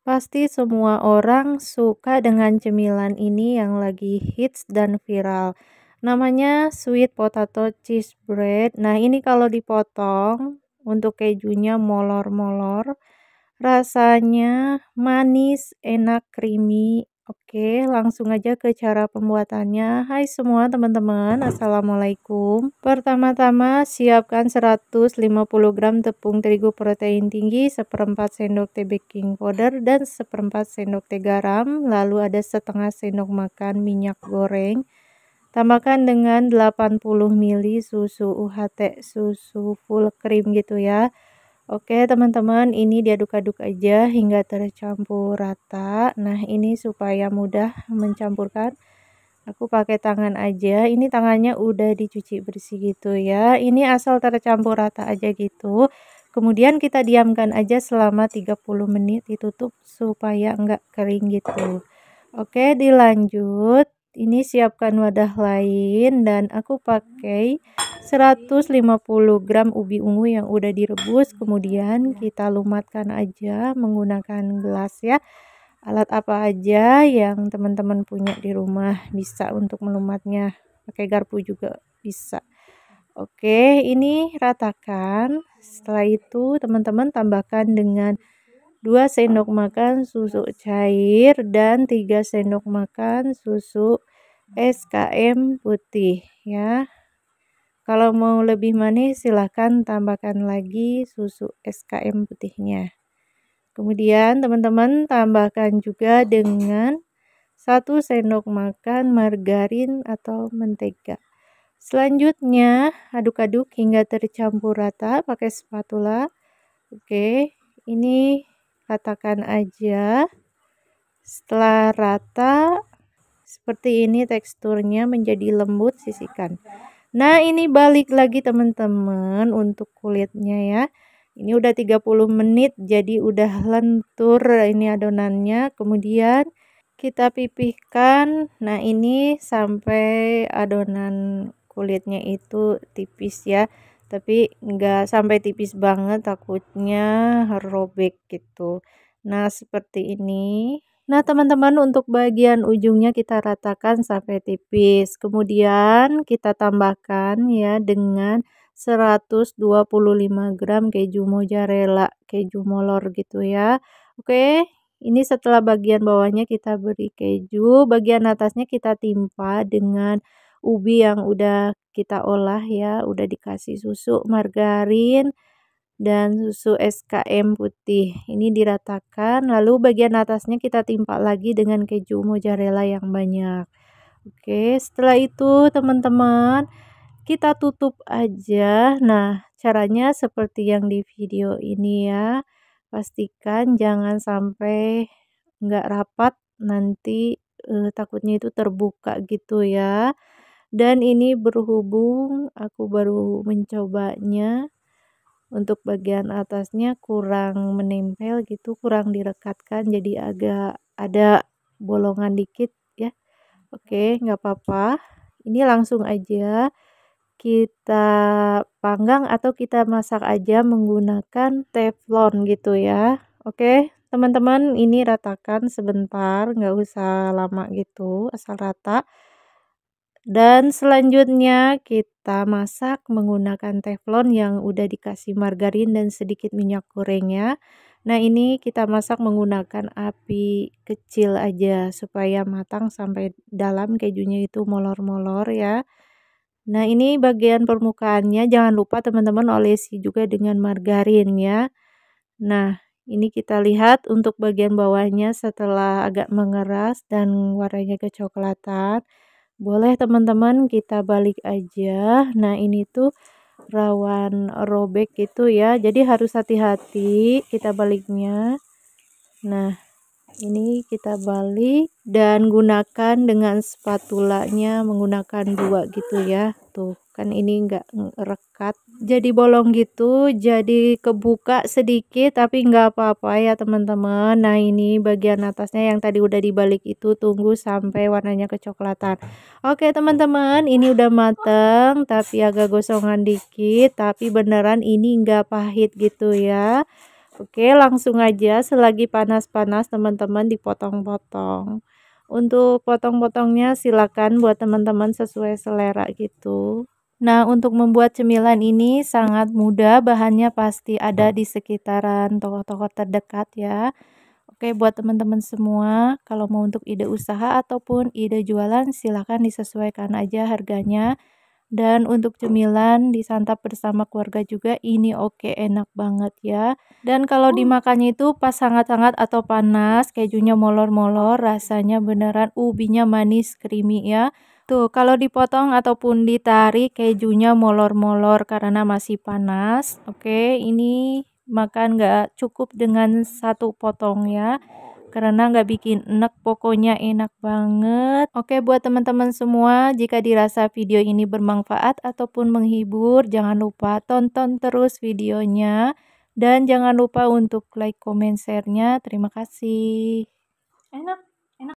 Pasti semua orang suka dengan cemilan ini yang lagi hits dan viral. Namanya sweet potato cheese bread. Nah, ini kalau dipotong untuk kejunya molor-molor, rasanya manis, enak, creamy. Oke, langsung aja ke cara pembuatannya. Hai semua teman-teman, assalamualaikum. Pertama-tama siapkan 150 gram tepung terigu protein tinggi, 1/4 sendok teh baking powder, dan 1/4 sendok teh garam. Lalu ada setengah sendok makan minyak goreng. Tambahkan dengan 80 ml susu UHT, susu full cream gitu ya. Oke teman-teman, ini diaduk-aduk aja hingga tercampur rata. Nah, ini supaya mudah mencampurkan, aku pakai tangan aja. Ini tangannya udah dicuci bersih gitu ya. Ini asal tercampur rata aja gitu. Kemudian kita diamkan aja selama 30 menit, ditutup supaya enggak kering gitu. Oke, dilanjut. Ini siapkan wadah lain dan aku pakai 150 gram ubi ungu yang udah direbus. Kemudian kita lumatkan aja menggunakan gelas ya. Alat apa aja yang teman-teman punya di rumah bisa untuk melumatnya. Pakai garpu juga bisa. Oke, ini ratakan. Setelah itu teman-teman tambahkan dengan 2 sendok makan susu cair dan 3 sendok makan susu SKM putih ya. Kalau mau lebih manis silahkan tambahkan lagi susu SKM putihnya. Kemudian teman-teman tambahkan juga dengan 1 sendok makan margarin atau mentega. Selanjutnya aduk-aduk hingga tercampur rata pakai spatula. Oke, ini ratakan aja. Setelah rata seperti ini teksturnya menjadi lembut, sisihkan. Nah, ini balik lagi teman-teman untuk kulitnya ya. Ini udah 30 menit jadi udah lentur ini adonannya. Kemudian kita pipihkan. Nah, ini sampai adonan kulitnya itu tipis ya. Tapi enggak sampai tipis banget, takutnya robek gitu. Nah, seperti ini. Nah, teman-teman, untuk bagian ujungnya kita ratakan sampai tipis. Kemudian kita tambahkan ya dengan 125 gram keju mozzarella, keju molor gitu ya. Oke, ini setelah bagian bawahnya kita beri keju, bagian atasnya kita timpa dengan ubi yang udah kita olah ya, udah dikasih susu, margarin, dan susu SKM putih. Ini diratakan, lalu bagian atasnya kita timpa lagi dengan keju mozzarella yang banyak. Oke, setelah itu teman-teman kita tutup aja. Nah, caranya seperti yang di video ini ya. Pastikan jangan sampai nggak rapat, nanti takutnya itu terbuka gitu ya. Dan ini berhubung aku baru mencobanya, untuk bagian atasnya kurang menempel gitu, kurang direkatkan, jadi agak ada bolongan dikit ya. Oke, nggak apa-apa. Ini langsung aja kita panggang atau kita masak aja menggunakan teflon gitu ya. Oke, teman-teman, ini ratakan sebentar, nggak usah lama gitu, asal rata. Dan selanjutnya kita masak menggunakan teflon yang udah dikasih margarin dan sedikit minyak goreng ya. Nah, ini kita masak menggunakan api kecil aja supaya matang sampai dalam kejunya itu molor-molor ya. Nah, ini bagian permukaannya jangan lupa teman-teman olesi juga dengan margarin ya. Nah, ini kita lihat untuk bagian bawahnya setelah agak mengeras dan warnanya kecoklatan. Boleh teman-teman kita balik aja. Nah, ini tuh rawan robek gitu ya. Jadi harus hati-hati kita baliknya. Nah, ini kita balik dan gunakan dengan spatulanya menggunakan 2 gitu ya. Tuh, kan ini enggak rekat. Jadi bolong gitu, jadi kebuka sedikit tapi enggak apa-apa ya teman-teman. Nah, ini bagian atasnya yang tadi udah dibalik itu tunggu sampai warnanya kecoklatan. Oke, teman-teman, ini udah mateng tapi agak gosongan dikit, tapi beneran ini enggak pahit gitu ya. Oke, langsung aja selagi panas-panas teman-teman dipotong-potong. Untuk potong-potongnya silakan buat teman-teman sesuai selera gitu. Nah, untuk membuat cemilan ini sangat mudah, bahannya pasti ada di sekitaran toko-toko terdekat ya. Oke, buat teman-teman semua, kalau mau untuk ide usaha ataupun ide jualan, silahkan disesuaikan aja harganya. Dan untuk cemilan disantap bersama keluarga juga ini oke, enak banget ya. Dan kalau dimakannya itu pas hangat-hangat atau panas, kejunya molor-molor, rasanya beneran ubinya manis, creamy ya. Tuh, kalau dipotong ataupun ditarik kejunya molor-molor karena masih panas. Oke, ini makan nggak cukup dengan satu potong ya. Karena nggak bikin enek, pokoknya enak banget. Oke, buat teman-teman semua, jika dirasa video ini bermanfaat ataupun menghibur, jangan lupa tonton terus videonya. Dan jangan lupa untuk like, comment, share-nya. Terima kasih. Enak.